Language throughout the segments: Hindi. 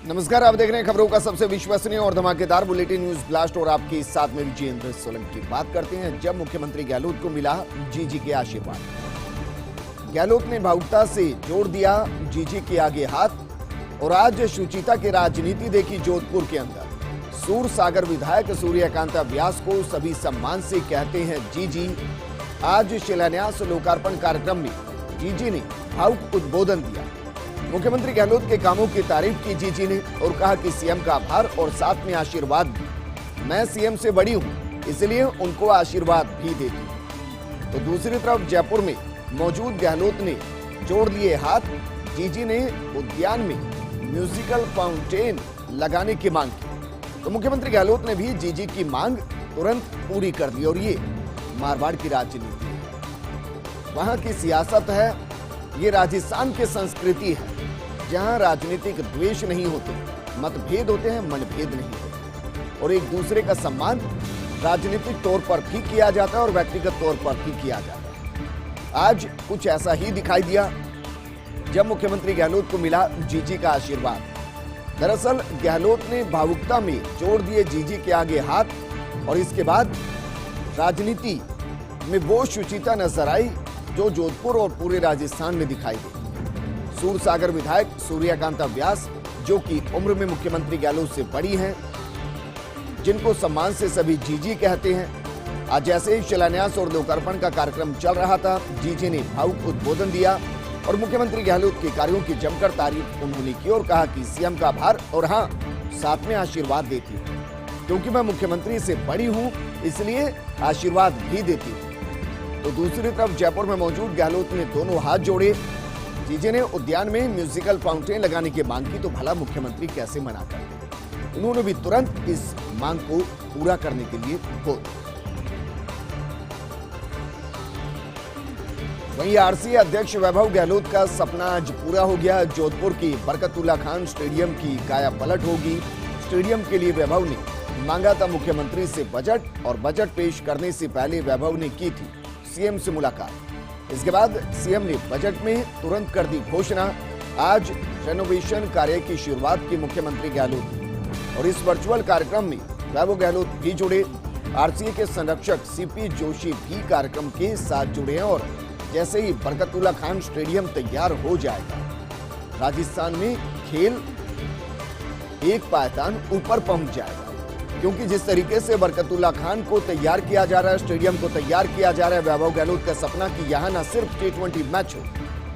नमस्कार, आप देख रहे हैं खबरों का सबसे विश्वसनीय और धमाकेदार बुलेटिन न्यूज ब्लास्ट और आपके साथ में विजेंद्र सोलंकी। बात करते हैं जब मुख्यमंत्री गहलोत को मिला जीजी के आशीर्वाद। गहलोत ने भावुकता से जोड़ दिया जीजी के आगे हाथ और आज सुचिता की राजनीति देखी जोधपुर के अंदर। सूर सागर विधायक सूर्यकांता व्यास को सभी सम्मान से कहते हैं जीजी। आज शिलान्यास लोकार्पण कार्यक्रम में जीजी ने भावुक उद्बोधन दिया। मुख्यमंत्री गहलोत के कामों की तारीफ की जीजी ने और कहा कि सीएम का आभार और साथ में आशीर्वाद भी। मैं सीएम से बड़ी हूं, इसलिए उनको आशीर्वाद भी देती हूं। तो दूसरी तरफ जयपुर में मौजूद गहलोत ने जोड़ लिए हाथ। जीजी ने उद्यान में म्यूजिकल फाउंटेन लगाने की मांग की, तो मुख्यमंत्री गहलोत ने भी जीजी की मांग तुरंत पूरी कर दी। और ये मारवाड़ की राजनीति है, वहां की सियासत है, ये राजस्थान की संस्कृति है, जहां राजनीतिक द्वेष नहीं होते, मतभेद होते हैं, मनभेद नहीं होते और एक दूसरे का सम्मान राजनीतिक तौर पर भी किया जाता है और व्यक्तिगत तौर पर भी किया जाता है। आज कुछ ऐसा ही दिखाई दिया जब मुख्यमंत्री गहलोत को मिला जीजी का आशीर्वाद। दरअसल गहलोत ने भावुकता में जोड़ दिए जीजी के आगे हाथ और इसके बाद राजनीति में वो सुचिता नजर आई जो जोधपुर और पूरे राजस्थान में दिखाई दी। सूर सागर विधायक सूर्यकांता व्यास, जो कि उम्र में मुख्यमंत्री गहलोत से बड़ी हैं, जिनको सम्मान से सभी जीजी कहते हैं। आज जैसे ही शिलान्यास और लोकार्पण का कार्यक्रम चल रहा था, जीजी ने भावुक उद्बोधन दिया और मुख्यमंत्री गहलोत के कार्यों की जमकर तारीफ उन्होंने की और कहा कि सीएम का आभार और हाँ, साथ में आशीर्वाद देती हूँ, क्योंकि मैं मुख्यमंत्री से बड़ी हूँ, इसलिए आशीर्वाद भी देती हूँ। तो दूसरी तरफ जयपुर में मौजूद गहलोत ने दोनों हाथ जोड़े। जीजी ने उद्यान में म्यूजिकल फाउंटेन लगाने की मांग की, तो भला मुख्यमंत्री कैसे मना करते। उन्होंने भी तुरंत इस मांग को पूरा करने के लिए बोल। वहीं आरसीए अध्यक्ष वैभव गहलोत का सपना आज पूरा हो गया। जोधपुर की बरकतुल्ला खान स्टेडियम की काया पलट होगी। स्टेडियम के लिए वैभव ने मांगा था मुख्यमंत्री से बजट और बजट पेश करने से पहले वैभव ने की थी सीएम से मुलाकात। इसके बाद सीएम ने बजट में तुरंत कर दी घोषणा। आज रेनोवेशन कार्य की शुरुआत की मुख्यमंत्री गहलोत और इस वर्चुअल कार्यक्रम में वैभव गहलोत भी जुड़े। आरसीए के संरक्षक सीपी जोशी भी कार्यक्रम के साथ जुड़े हैं और जैसे ही बरकतुल्ला खान स्टेडियम तैयार हो जाएगा, राजस्थान में खेल एक पायदान ऊपर पहुंच जाएगा, क्योंकि जिस तरीके से बरकतुल्ला खान को तैयार किया जा रहा है, स्टेडियम को तैयार किया जा रहा है, वैभव गहलोत का सपना कि यहां न सिर्फ T20 मैच हो,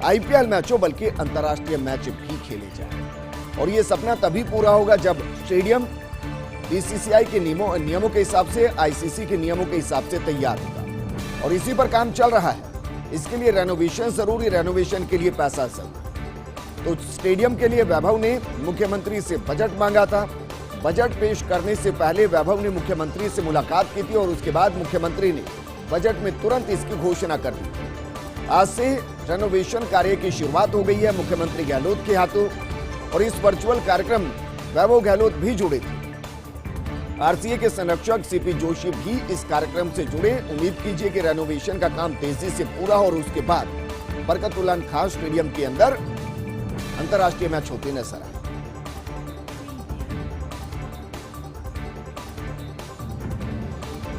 आईपीएल मैच हो, बल्कि अंतर्राष्ट्रीय मैच भी खेले जाए। और ये सपना तभी पूरा होगा जब स्टेडियम बीसीसीआई के नियमों के हिसाब से, आईसीसी के नियमों के हिसाब से तैयार होगा और इसी पर काम चल रहा है। इसके लिए रेनोवेशन जरूरी, रेनोवेशन के लिए पैसा जरूरी। तो स्टेडियम के लिए वैभव ने मुख्यमंत्री से बजट मांगा था। बजट पेश करने से पहले वैभव ने मुख्यमंत्री से मुलाकात की थी और उसके बाद मुख्यमंत्री ने बजट में तुरंत इसकी घोषणा कर दी। आज से रेनोवेशन कार्य की शुरुआत हो गई है मुख्यमंत्री गहलोत के हाथों और इस वर्चुअल कार्यक्रम में वैभव गहलोत भी जुड़े थे। आरसीए के संरक्षक सीपी जोशी भी इस कार्यक्रम से जुड़े। उम्मीद कीजिए कि रेनोवेशन का काम तेजी से पूरा हो और उसके बाद बरकतुल्ला खान स्टेडियम के अंदर अंतर्राष्ट्रीय मैच होते नजर आए।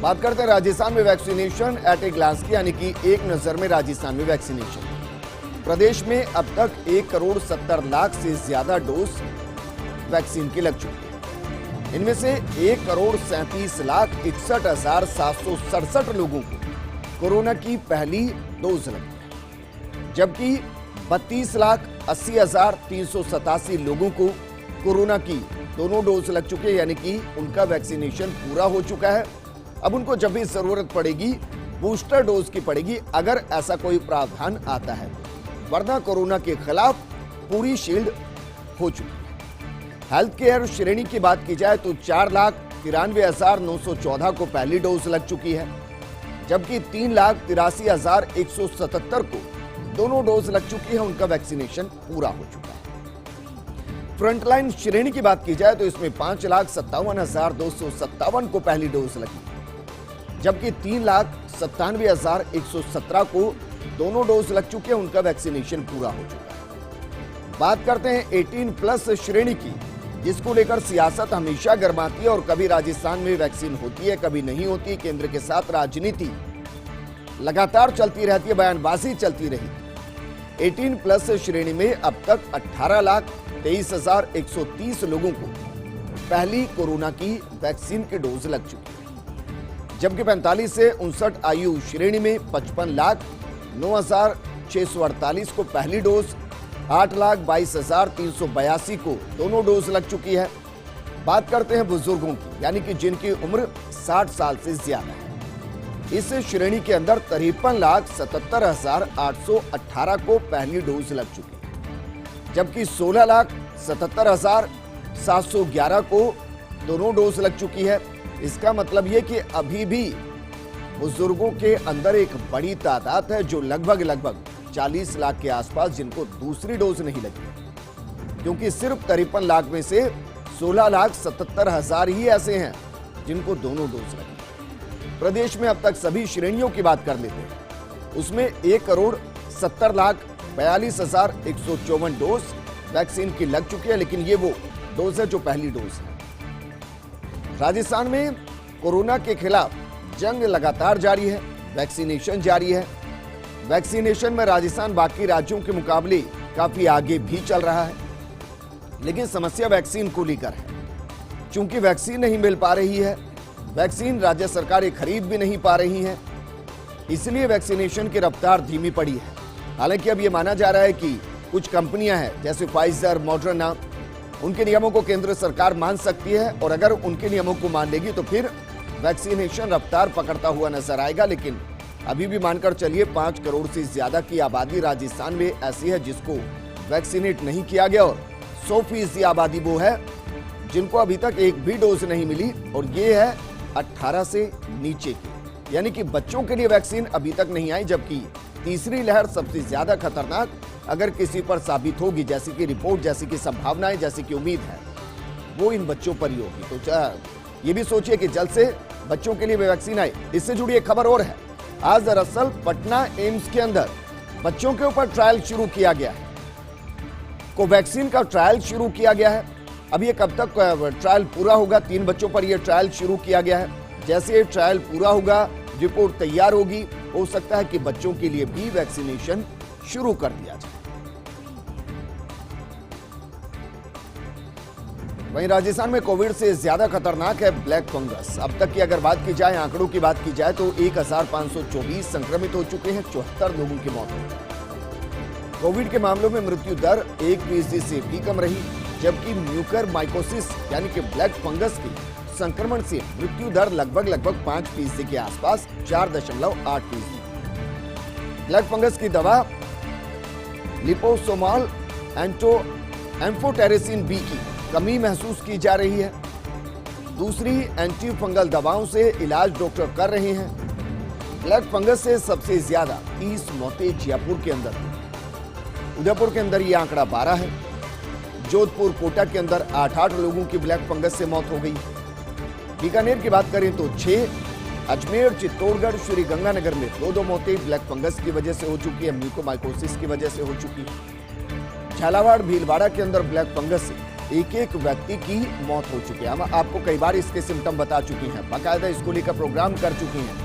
बात करते हैं राजस्थान में वैक्सीनेशन एट ए ग्लांस की, यानी कि एक नजर में राजस्थान में वैक्सीनेशन। प्रदेश में अब तक 1,70 लाख से ज्यादा डोज वैक्सीन की लग चुकी है। इनमें से 1,37,61,767 लोगों को कोरोना की पहली डोज लगी है, जबकि 32,80,387 लोगों को कोरोना की दोनों डोज लग चुके हैं, यानी कि उनका वैक्सीनेशन पूरा हो चुका है। अब उनको जब भी जरूरत पड़ेगी बूस्टर डोज की पड़ेगी, अगर ऐसा कोई प्रावधान आता है, वरना कोरोना के खिलाफ पूरी शील्ड हो चुकी है। हेल्थ केयर श्रेणी की बात की जाए तो 4,93,914 को पहली डोज लग चुकी है, जबकि 3,83,177 को दोनों डोज लग चुकी है, उनका वैक्सीनेशन पूरा हो चुका है। फ्रंटलाइन श्रेणी की बात की जाए तो इसमें 5,57,257 को पहली डोज लगी, जबकि 3,97,117 को दोनों डोज लग चुके हैं, उनका वैक्सीनेशन पूरा हो चुका है। बात करते हैं 18+ श्रेणी की, जिसको लेकर सियासत हमेशा गर्माती है और कभी राजस्थान में वैक्सीन होती है, कभी नहीं होती। केंद्र के साथ राजनीति लगातार चलती रहती है, बयानबाजी चलती रही। 18+ श्रेणी में अब तक 18,23,130 लोगों को पहली कोरोना की वैक्सीन की डोज लग चुकी है, जबकि 45 से 59 आयु श्रेणी में 55,09,648 को पहली डोज, 8,22,382 को दोनों डोज लग चुकी है। बात करते हैं बुजुर्गों की, यानी कि जिनकी उम्र 60 साल से ज्यादा है। इस श्रेणी के अंदर 53,77,818 को पहली डोज लग चुकी है, जबकि 16,77,711 को दोनों डोज लग चुकी है। इसका मतलब यह कि अभी भी बुजुर्गों के अंदर एक बड़ी तादाद है जो लगभग 40 लाख के आसपास जिनको दूसरी डोज नहीं लगी, क्योंकि सिर्फ 53 लाख में से 16,77,000 ही ऐसे हैं जिनको दोनों डोज लगी। प्रदेश में अब तक सभी श्रेणियों की बात कर लेते हैं, उसमें 1,70,42,154 डोज वैक्सीन की लग चुकी है, लेकिन ये वो डोज है जो पहली डोज है। राजस्थान में कोरोना के खिलाफ जंग लगातार जारी है, वैक्सीनेशन जारी है। वैक्सीनेशन में राजस्थान बाकी राज्यों के मुकाबले काफी आगे भी चल रहा है, लेकिन समस्या वैक्सीन को लेकर है। चूंकि वैक्सीन नहीं मिल पा रही है, वैक्सीन राज्य सरकारें खरीद भी नहीं पा रही हैं, इसलिए वैक्सीनेशन की रफ्तार धीमी पड़ी है। हालांकि अब यह माना जा रहा है कि कुछ कंपनियां हैं जैसे फाइजर, मॉडर्ना, उनके नियमों को केंद्र सरकार मान सकती है और अगर उनके नियमों को मान लेगी तो फिर वैक्सीनेशन रफ्तार पकड़ता हुआ नजर आएगा। लेकिन अभी भी मानकर चलिए 5 करोड़ से ज्यादा की आबादी राजस्थान में ऐसी है जिसको वैक्सीनेट नहीं किया गया और 100% आबादी वो है जिनको अभी तक एक भी डोज नहीं मिली, और ये है 18 से नीचे की, यानी कि बच्चों के लिए वैक्सीन अभी तक नहीं आई। जबकि तीसरी लहर सबसे ज्यादा खतरनाक अगर किसी पर साबित होगी, जैसी कि रिपोर्ट, जैसी कि संभावनाएं, जैसी कि उम्मीद है, वो इन बच्चों पर ही होगी। तो ये भी सोचिए कि जल्द से बच्चों के लिए वैक्सीन आए। इससे जुड़ी एक खबर और है, आज दरअसल पटना एम्स के अंदर बच्चों के ऊपर ट्रायल शुरू किया गया है, कोवैक्सीन का ट्रायल शुरू किया गया है। अब ये कब तक ट्रायल पूरा होगा? 3 बच्चों पर यह ट्रायल शुरू किया गया है। जैसे ये ट्रायल पूरा होगा, रिपोर्ट तैयार होगी, हो सकता है कि बच्चों के लिए भी वैक्सीनेशन शुरू कर दिया जाए। वहीं राजस्थान में कोविड से ज्यादा खतरनाक है ब्लैक फंगस। अब तक की अगर बात की जाए, आंकड़ों की बात की जाए तो 1,524 संक्रमित हो चुके हैं, 74 लोगों की मौत हुई। कोविड के मामलों में मृत्यु दर 1% से भी कम रही, जबकि म्यूकरमाइकोसिस यानी कि ब्लैक फंगस के संक्रमण से मृत्यु दर लगभग 5% के आसपास, 4.8%। ब्लैक फंगस की दवा लिपोसोमाल एम्फोटेरेसिन बी की कमी महसूस की जा रही है। दूसरी एंटी फंगल दवाओं से इलाज डॉक्टर कर रहे हैं। ब्लैक फंगस से सबसे ज्यादा 30 मौतें जयपुर के अंदर हुई। उदयपुर के अंदर ये आंकड़ा 12 है। जोधपुर, कोटा के अंदर 8 लोगों की ब्लैक फंगस से मौत हो गई। बीकानेर की बात करें तो 6, अजमेर, चित्तौड़गढ़, श्री गंगानगर में 2 मौतें ब्लैक फंगस की वजह से हो चुकी है, म्यूकोमाइकोसिस की वजह से हो चुकी है। झालावाड़, भीलवाड़ा के अंदर ब्लैक फंगस से एक व्यक्ति की मौत हो चुकी है। हम आपको कई बार इसके सिम्टम बता चुके हैं, बाकायदा इसको लेकर प्रोग्राम कर चुके हैं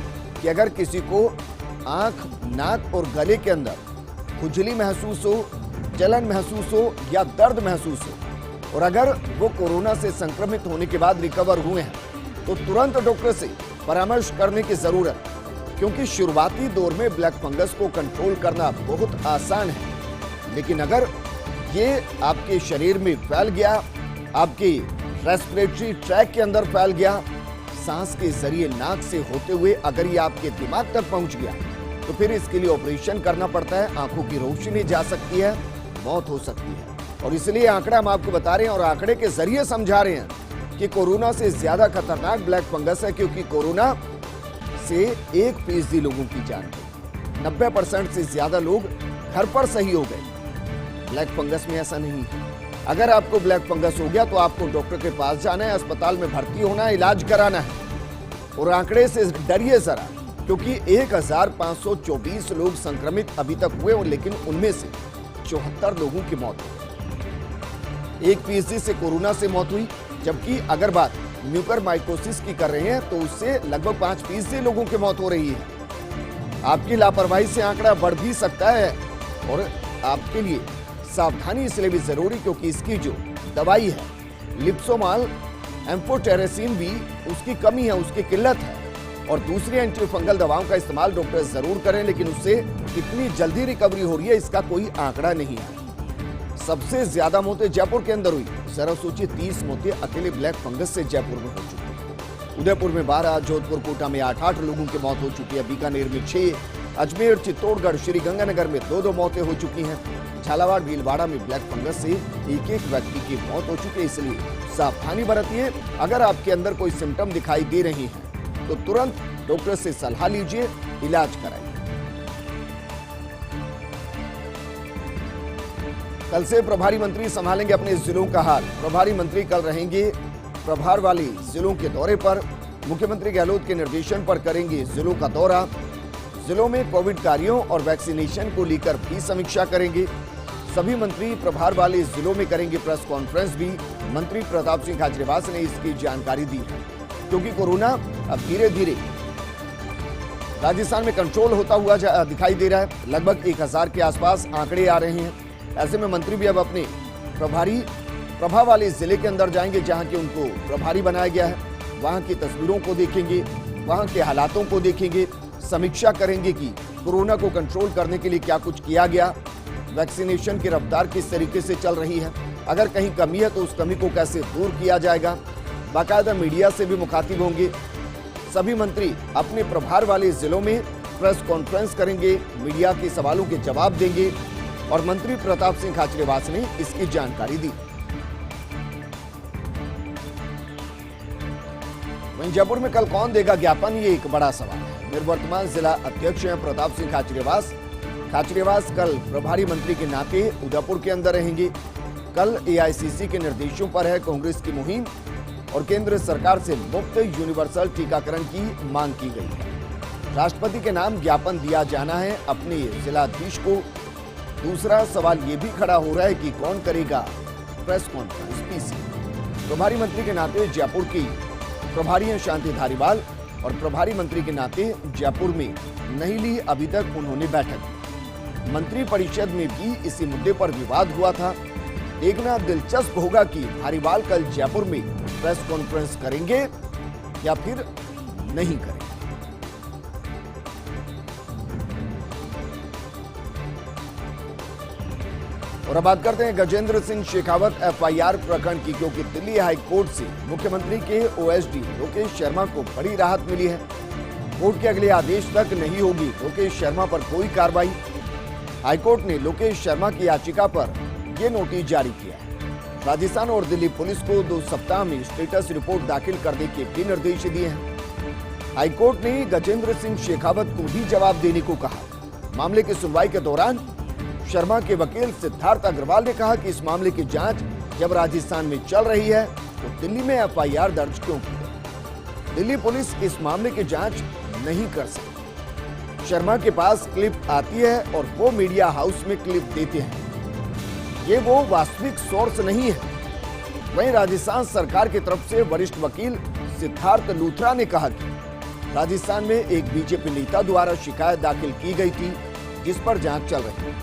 कि अगर किसी को आंख, नाक और गले के अंदर खुजली महसूस हो, जलन महसूस हो या दर्द महसूस हो, और अगर वो कोरोना से संक्रमित होने के बाद रिकवर हुए हैं तो तुरंत डॉक्टर से परामर्श करने की जरूरत, क्योंकि शुरुआती दौर में ब्लैक फंगस को कंट्रोल करना बहुत आसान है, लेकिन अगर ये आपके शरीर में फैल गया, आपके रेस्पिरेटरी ट्रैक के अंदर फैल गया, सांस के जरिए नाक से होते हुए अगर ये आपके दिमाग तक पहुंच गया तो फिर इसके लिए ऑपरेशन करना पड़ता है, आंखों की रोशनी जा सकती है, मौत हो सकती है। और इसलिए आंकड़ा हम आपको बता रहे हैं और आंकड़े के जरिए समझा रहे हैं कि कोरोना से ज्यादा खतरनाक ब्लैक फंगस है, क्योंकि कोरोना से 1% लोगों की जान गई, 90% से ज्यादा लोग घर पर सही हो गए। ब्लैक फंगस में ऐसा नहीं है। अगर आपको ब्लैक फंगस हो गया तो आपको डॉक्टर के पास जाना है, अस्पताल में भर्ती होना है, इलाज कराना है। और आंकड़े से डरिए जरा, क्योंकि 1,524 लोग संक्रमित अभी तक हुए, लेकिन उनमें से 74 लोगों की मौत हो गई। 1% से कोरोना से मौत हुई, जबकि अगर बात म्यूकरमाइकोसिस की कर रहे हैं तो उससे लगभग 5% लोगों की मौत हो रही है। आपकी लापरवाही से आंकड़ा बढ़ भी सकता है और आपके लिए सावधानी इसलिए भी जरूरी क्योंकि इसकी जो दवाई है लिप्सोमाल एम्फोटेरेसिन भी उसकी कमी है, उसकी किल्लत है। और दूसरी एंटीफंगल दवाओं का इस्तेमाल डॉक्टर जरूर करें, लेकिन उससे कितनी जल्दी रिकवरी हो रही है इसका कोई आंकड़ा नहीं है। सबसे ज्यादा मौतें जयपुर के अंदर हुई, जरा सोचिए 30 मौतें अकेले ब्लैक फंगस से जयपुर में हो चुकी है। उदयपुर में 12, जोधपुर कोटा में 8 लोगों की मौत हो चुकी है, बीकानेर में 6, अजमेर, चित्तौड़गढ़, श्रीगंगानगर में 2 मौतें हो चुकी हैं, झालावाड़, भीलवाड़ा में ब्लैक फंगस से एक व्यक्ति की मौत हो चुकी है। इसलिए सावधानी बरतिए। अगर आपके अंदर कोई सिम्टम दिखाई दे रही है तो तुरंत डॉक्टर से सलाह लीजिए, इलाज कराइए। कल से प्रभारी मंत्री संभालेंगे अपने जिलों का हाल। प्रभारी मंत्री कल रहेंगे प्रभार वाले जिलों के दौरे पर। मुख्यमंत्री गहलोत के निर्देशन पर करेंगे जिलों का दौरा। जिलों में कोविड कार्यों और वैक्सीनेशन को लेकर भी समीक्षा करेंगे। सभी मंत्री प्रभार वाले जिलों में करेंगे प्रेस कॉन्फ्रेंस भी। मंत्री प्रताप सिंह खाचरियावास ने इसकी जानकारी दी है, क्योंकि कोरोना अब धीरे धीरे राजस्थान में कंट्रोल होता हुआ दिखाई दे रहा है। लगभग 1000 के आसपास आंकड़े आ रहे हैं। ऐसे में मंत्री भी अब अपने प्रभाव वाले जिले के अंदर जाएंगे जहां के उनको प्रभारी बनाया गया है। वहां की तस्वीरों को देखेंगे, वहां के हालातों को देखेंगे, समीक्षा करेंगे कि कोरोना को कंट्रोल करने के लिए क्या कुछ किया गया, वैक्सीनेशन की रफ्तार किस तरीके से चल रही है, अगर कहीं कमी है तो उस कमी को कैसे दूर किया जाएगा। बाकायदा मीडिया से भी मुखातिब होंगे। सभी मंत्री अपने प्रभार वाले जिलों में प्रेस कॉन्फ्रेंस करेंगे, मीडिया के सवालों के जवाब देंगे और मंत्री प्रताप सिंह खाचरियावास ने इसकी जानकारी दी। वहीं जयपुर में कल कौन देगा ज्ञापन, ये एक बड़ा सवाल है। निवर्तमान जिला अध्यक्ष हैं प्रताप सिंह खाचरियावास। खाचरियावास कल प्रभारी मंत्री के नाते उदयपुर के अंदर रहेंगे। कल एआईसीसी के निर्देशों पर है कांग्रेस की मुहिम और केंद्र सरकार से मुफ्त यूनिवर्सल टीकाकरण की मांग की गई है। राष्ट्रपति के नाम ज्ञापन दिया जाना है अपने जिलाधीश को। दूसरा सवाल ये भी खड़ा हो रहा है कि कौन करेगा प्रेस कॉन्फ्रेंस पीसी। प्रभारी मंत्री के नाते जयपुर की प्रभारी हैं शांति धारीवाल और प्रभारी मंत्री के नाते जयपुर में नहीं ली अभी तक उन्होंने बैठक। मंत्री परिषद में भी इसी मुद्दे पर विवाद हुआ था। देखना दिलचस्प होगा कि धारीवाल कल जयपुर में प्रेस कॉन्फ्रेंस करेंगे या फिर नहीं करेंगे। और अब बात करते हैं गजेंद्र सिंह शेखावत एफआईआर प्रकरण की, क्योंकि दिल्ली हाई कोर्ट से मुख्यमंत्री के ओएसडी लोकेश शर्मा को बड़ी राहत मिली है। कोर्ट के अगले आदेश तक नहीं होगी लोकेश शर्मा पर कोई कार्रवाई। हाईकोर्ट ने लोकेश शर्मा की याचिका पर यह नोटिस जारी किया है। राजस्थान और दिल्ली पुलिस को 2 सप्ताह में स्टेटस रिपोर्ट दाखिल करने के भी निर्देश दिए हैं। हाईकोर्ट ने गजेंद्र सिंह शेखावत को भी जवाब देने को कहा। मामले की सुनवाई के दौरान शर्मा के वकील सिद्धार्थ अग्रवाल ने कहा कि इस मामले की जांच जब राजस्थान में चल रही है तो दिल्ली में एफआईआर दर्ज क्यों की? दिल्ली पुलिस इस मामले की जांच नहीं कर सकती। शर्मा के पास क्लिप आती है और वो मीडिया हाउस में क्लिप देते हैं, ये वो वास्तविक सोर्स नहीं है। वहीं राजस्थान सरकार की तरफ से वरिष्ठ वकील सिद्धार्थ लूथरा ने कहा कि राजस्थान में एक बीजेपी नेता द्वारा शिकायत दाखिल की गई थी जिस पर जांच चल रही है।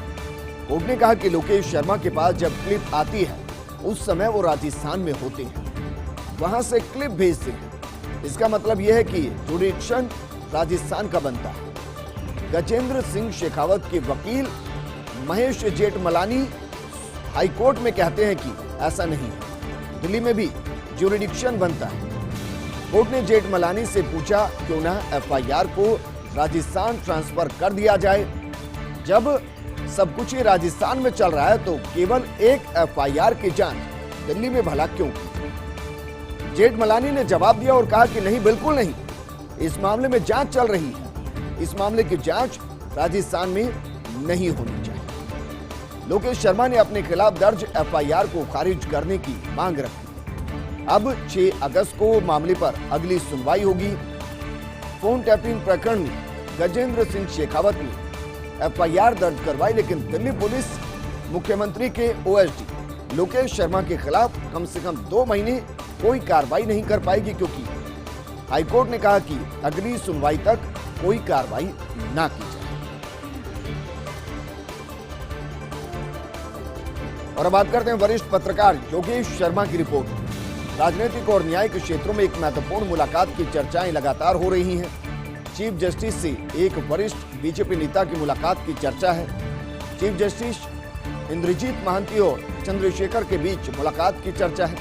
कोर्ट ने कहा कि लोकेश शर्मा के पास जब क्लिप आती है उस समय वो राजस्थान में होते हैं, वहां से क्लिप भेजते हैं। इसका मतलब यह है कि जुडिक्शन राजस्थान का बनता है। गजेंद्र सिंह शेखावत के वकील महेश जेठमलानी हाईकोर्ट में कहते हैं कि ऐसा नहीं है, दिल्ली में भी जुडिक्शन बनता है। कोर्ट ने जेठमलानी से पूछा क्यों ना एफआईआर को राजस्थान ट्रांसफर कर दिया जाए। जब सब कुछ ही राजस्थान में चल रहा है तो केवल एक एफआईआर की जांच दिल्ली में भला क्यों? जेठमलानी ने जवाब दिया और कहा कि नहीं, बिल्कुल नहीं, इस मामले में जांच चल रही है। इस मामले की जांच राजस्थान में नहीं होनी चाहिए। लोकेश शर्मा ने अपने खिलाफ दर्ज एफआईआर को खारिज करने की मांग रखी। अब 6 अगस्त को मामले पर अगली सुनवाई होगी। फोन टैपिंग प्रकरण में गजेंद्र सिंह शेखावत ने एफआईआर दर्ज करवाई, लेकिन दिल्ली पुलिस मुख्यमंत्री के ओएसडी लोकेश शर्मा के खिलाफ कम से कम 2 महीने कोई कार्रवाई नहीं कर पाएगी, क्योंकि हाईकोर्ट ने कहा कि अगली सुनवाई तक कोई कार्रवाई ना की जाए। और अब बात करते हैं वरिष्ठ पत्रकार योगेश शर्मा की रिपोर्ट। राजनीतिक और न्यायिक क्षेत्रों में एक महत्वपूर्ण मुलाकात की चर्चाएं लगातार हो रही हैं। चीफ जस्टिस से एक वरिष्ठ बीजेपी नेता की मुलाकात की चर्चा है। चीफ जस्टिस इंद्रजीत महांती और चंद्रशेखर के बीच मुलाकात की चर्चा है।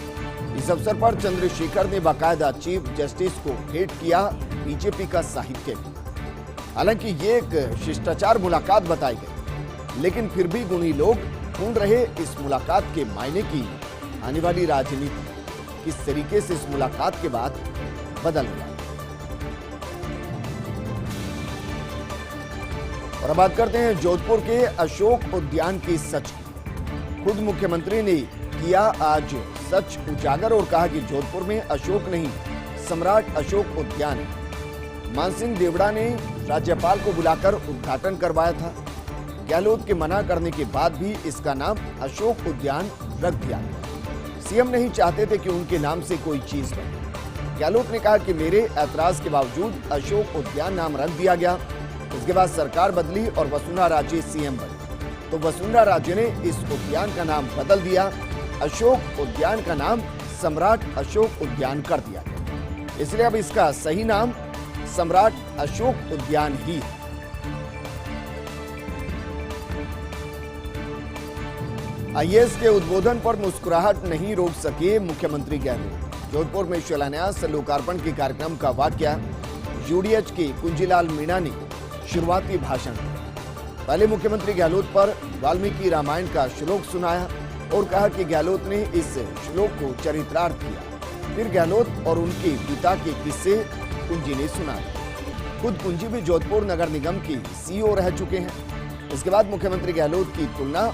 इस अवसर पर चंद्रशेखर ने बाकायदा चीफ जस्टिस को भेंट किया बीजेपी का साहित्य भी। हालांकि ये एक शिष्टाचार मुलाकात बताई गई, लेकिन फिर भी गुणी लोग ढूंढ रहे इस मुलाकात के मायने की आने वाली राजनीति किस तरीके से इस मुलाकात के बाद बदल गया। और अब बात करते हैं जोधपुर के अशोक उद्यान की सच की। खुद मुख्यमंत्री ने किया आज सच उजागर और कहा कि जोधपुर में अशोक नहीं, सम्राट अशोक उद्यान है। मानसिंह देवड़ा ने राज्यपाल को बुलाकर उद्घाटन करवाया था। गहलोत के मना करने के बाद भी इसका नाम अशोक उद्यान रख दिया गया। सीएम नहीं चाहते थे कि उनके नाम से कोई चीज बने। गहलोत ने कहा कि मेरे ऐतराज के बावजूद अशोक उद्यान नाम रख दिया गया। इसके बाद सरकार बदली और वसुंधरा राजे सीएम बनी, तो वसुंधरा राजे ने इस उद्यान का नाम बदल दिया। अशोक उद्यान का नाम सम्राट अशोक उद्यान कर दिया गया। इसलिए अब इसका सही नाम सम्राट अशोक उद्यान ही है। आईएएस के उद्बोधन पर मुस्कुराहट नहीं रोक सके मुख्यमंत्री गहलोत। जोधपुर में शिलान्यास लोकार्पण के कार्यक्रम का वाकया यूडीएच के कुंजीलाल मीणा ने शुरुआती भाषण दिया। पहले मुख्यमंत्री गहलोत पर वाल्मीकि रामायण का श्लोक सुनाया और कहा कि गहलोत ने इस श्लोक को चरितार्थ किया। फिर गहलोत और उनके पिता के किस्से कुंजी ने सुनाए। खुद कुंजी भी जोधपुर नगर निगम की सीईओ रह चुके हैं। इसके बाद मुख्यमंत्री गहलोत की तुलना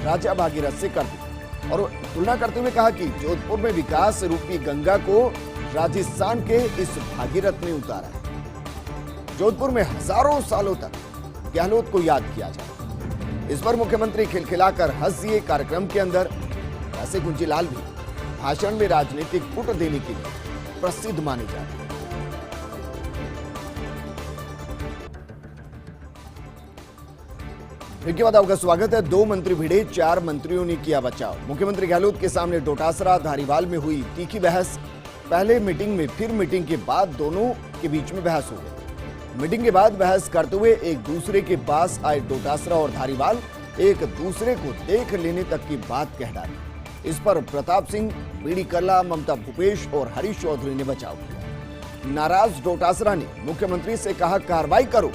राजा भागीरथ से कर दी और तुलना करते हुए कहा कि जोधपुर में विकास रूपी गंगा को राजस्थान के इस भागीरथ ने उतारा है। जोधपुर में हजारों सालों तक गहलोत को याद किया जाए। इस पर मुख्यमंत्री खिलखिलाकर हंस दिए। कार्यक्रम के अंदर ऐसे कुंजीलाल भी भाषण में राजनीतिक पुट देने के लिए प्रसिद्ध माने जाते हैं। ब्रेक के बाद आपका स्वागत है। 2 मंत्री भिड़े, 4 मंत्रियों ने किया बचाव। मुख्यमंत्री गहलोत के सामने डोटासरा धारीवाल में हुई तीखी बहस। पहले मीटिंग में, फिर मीटिंग के बाद दोनों के बीच में बहस हो गई। मीटिंग के बाद बहस करते हुए एक दूसरे के पास आए डोटासरा और धारीवाल एक दूसरे को देख लेने तक की बात कह डाली। इस पर प्रताप सिंह, बीडी कल्ला, ममता भूपेश और हरीश चौधरी ने बचाव किया। नाराज डोटासरा ने मुख्यमंत्री से कहा कार्रवाई करो।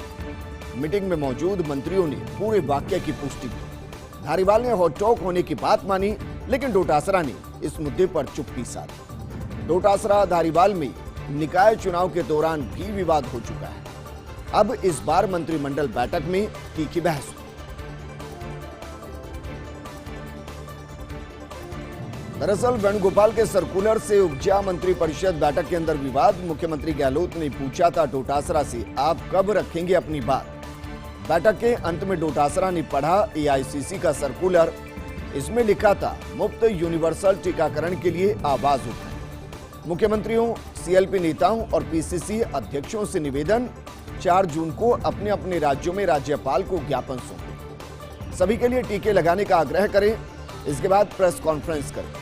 मीटिंग में मौजूद मंत्रियों ने पूरे वाक्य की पुष्टि की। धारीवाल ने हॉट टॉक होने की बात मानी, लेकिन डोटासरा ने इस मुद्दे पर चुप्पी साधी। डोटासरा धारीवाल में निकाय चुनाव के दौरान भी विवाद हो चुका है। अब इस बार मंत्रिमंडल बैठक में तीखी बहस हुई। दरअसल वेणुगोपाल के सर्कुलर से उपजा मंत्री परिषद बैठक के अंदर विवाद। मुख्यमंत्री गहलोत ने पूछा था डोटासरा से, आप कब रखेंगे अपनी बात। बैठक के अंत में डोटासरा ने पढ़ा एआईसीसी का सर्कुलर। इसमें लिखा था मुफ्त यूनिवर्सल टीकाकरण के लिए आवाज उठाएं। मुख्यमंत्रियों, सीएलपी नेताओं और पीसीसी अध्यक्षों से निवेदन, 4 जून को अपने अपने राज्यों में राज्यपाल को ज्ञापन सौंपें। सभी के लिए टीके लगाने का आग्रह करें। इसके बाद प्रेस कॉन्फ्रेंस करें।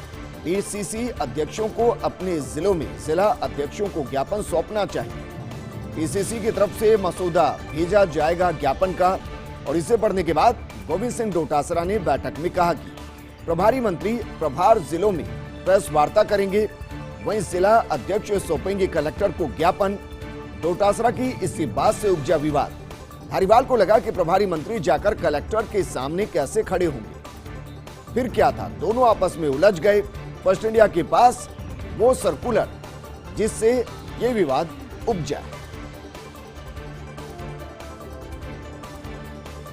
पीसीसी अध्यक्षों को अपने जिलों में जिला अध्यक्षों को ज्ञापन सौंपना चाहिए। पीसीसी की तरफ से मसौदा भेजा जाएगा ज्ञापन का, और इसे पढ़ने के बाद गोविंद सिंह डोटासरा ने बैठक में कहा कि प्रभारी मंत्री प्रभार जिलों में प्रेस वार्ता करेंगे, वहीं जिला अध्यक्ष सौंपेंगे कलेक्टर को ज्ञापन। डोटासरा की इसी बात से उपजा विवाद। धारीवाल को लगा कि प्रभारी मंत्री जाकर कलेक्टर के सामने कैसे खड़े होंगे। फिर क्या था, दोनों आपस में उलझ गए। फर्स्ट इंडिया के पास वो सर्कुलर जिससे ये विवाद उपजा है।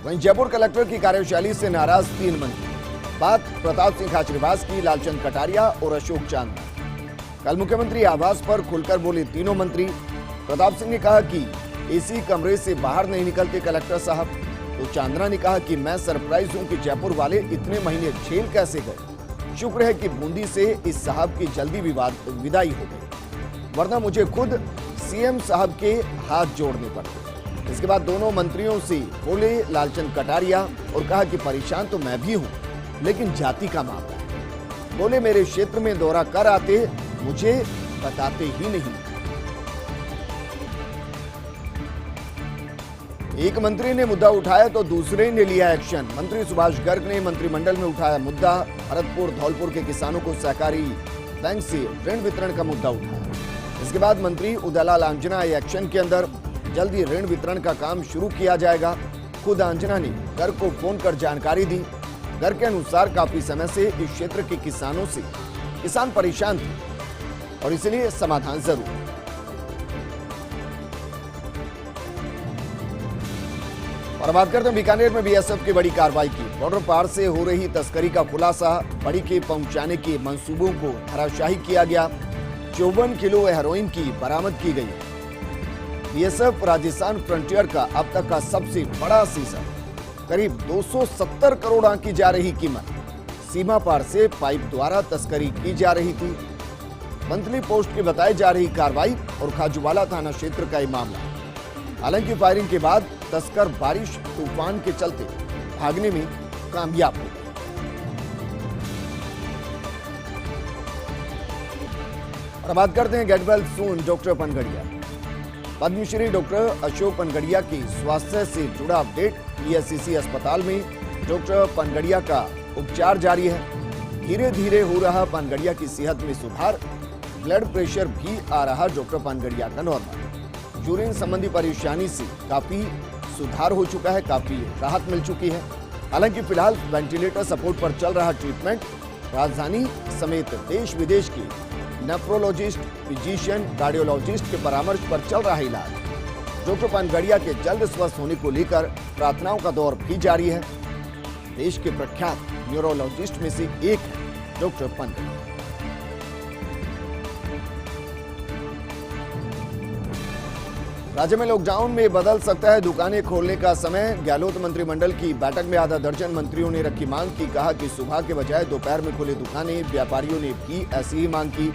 वहीं जयपुर कलेक्टर की कार्यशैली से नाराज 3 मंत्री। बात प्रताप सिंह खाचरियावास की, लालचंद कटारिया और अशोक चांदना। कल मुख्यमंत्री आवास पर खुलकर बोले तीनों मंत्री। प्रताप सिंह ने कहा कि एसी कमरे से बाहर नहीं निकलते कलेक्टर साहब, तो चांदना ने कहा कि मैं सरप्राइज हूं कि जयपुर वाले इतने महीने जेल कैसे गए। शुक्र है कि बूंदी से इस साहब की जल्दी विदाई हो गई, वरना मुझे खुद सीएम साहब के हाथ जोड़ने पड़ते। इसके बाद दोनों मंत्रियों से बोले लालचंद कटारिया और कहा कि परेशान तो मैं भी हूं, लेकिन जाति का मामला है। बोले मेरे क्षेत्र में दौरा कर आते, मुझे बताते ही नहीं। एक मंत्री ने मुद्दा उठाया तो दूसरे ने लिया एक्शन। मंत्री सुभाष गर्ग ने मंत्रिमंडल में उठाया मुद्दा। भरतपुर धौलपुर के किसानों को सहकारी बैंक से ऋण वितरण का मुद्दा उठाया। इसके बाद मंत्री उदयलाल आंजना आए एक्शन के अंदर। जल्दी ऋण वितरण का काम शुरू किया जाएगा। खुद आंजना ने गर्ग को फोन कर जानकारी दी। गर्ग के अनुसार काफी समय से इस क्षेत्र के किसानों से किसान परेशान थे और इसलिए समाधान जरूर। और बात करते हैं बीकानेर में बीएसएफ की बड़ी कार्रवाई की। बॉर्डर पार से हो रही तस्करी का खुलासा, बड़ी के पहुंचाने के मंसूबों को धराशायी किया गया। 54 किलो हेरोइन की बरामद की गई। बीएसएफ राजस्थान फ्रंटियर का अब तक का सबसे बड़ा सीजन। करीब 270 करोड़ आंकी जा रही कीमत। सीमा पार से पाइप द्वारा तस्करी की जा रही थी। मंथली पोस्ट की बताई जा रही कार्रवाई और खाजूवाला थाना क्षेत्र का ये मामला। हालांकि फायरिंग के बाद तस्कर बारिश तूफान के चलते भागने में कामयाब हो गए। और बात करते हैं get well soon doctor Panagariya. Padma Shri doctor Ashok Panagariya की स्वास्थ्य से जुड़ा अपडेट। पीएससीसी अस्पताल में डॉक्टर पनगड़िया का उपचार जारी है। धीरे धीरे हो रहा पनगड़िया की सेहत में सुधार। ब्लड प्रेशर भी आ रहा डॉक्टर पनगड़िया का नॉर्मल। यूरिन संबंधी परेशानी से काफी सुधार हो चुका है, काफी राहत मिल चुकी है। हालांकि फिलहाल वेंटिलेटर सपोर्ट पर चल रहा ट्रीटमेंट। राजधानी समेत देश विदेश के नेफ्रोलॉजिस्ट, फिजिशियन, कार्डियोलॉजिस्ट के परामर्श पर चल रहा इलाज। डॉक्टर पनगड़िया के जल्द स्वस्थ होने को लेकर प्रार्थनाओं का दौर भी जारी है। देश के प्रख्यात न्यूरोलॉजिस्ट में से एक है डॉक्टर पनगड़िया। राज्य में लॉकडाउन में बदल सकता है दुकानें खोलने का समय। गहलोत मंत्रिमंडल की बैठक में आधा दर्जन मंत्रियों ने रखी मांग की। कहा कि सुबह के बजाय दोपहर में खुले दुकानें। व्यापारियों ने भी ऐसी ही मांग की।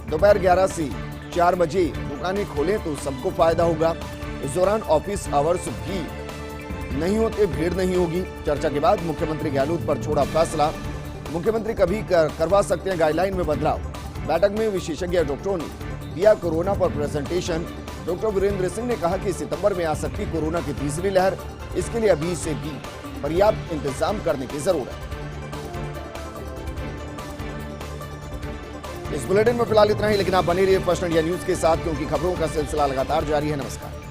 दोपहर 11 से 4 बजे दुकानें खोलें तो सबको फायदा होगा। इस दौरान ऑफिस आवर्स भी नहीं होते, भीड़ नहीं होगी। चर्चा के बाद मुख्यमंत्री गहलोत पर छोड़ा फैसला। मुख्यमंत्री कभी करवा सकते हैं गाइडलाइन में बदलाव। बैठक में विशेषज्ञ डॉक्टरों ने दिया कोरोना पर प्रेजेंटेशन। डॉक्टर वीरेंद्र सिंह ने कहा कि सितंबर में आ सकती कोरोना की तीसरी लहर, इसके लिए अभी से भी पर्याप्त इंतजाम करने की जरूरत है। इस बुलेटिन में फिलहाल इतना ही, लेकिन आप बने रहिए फर्स्ट इंडिया न्यूज के साथ, क्योंकि खबरों का सिलसिला लगातार जारी है। नमस्कार।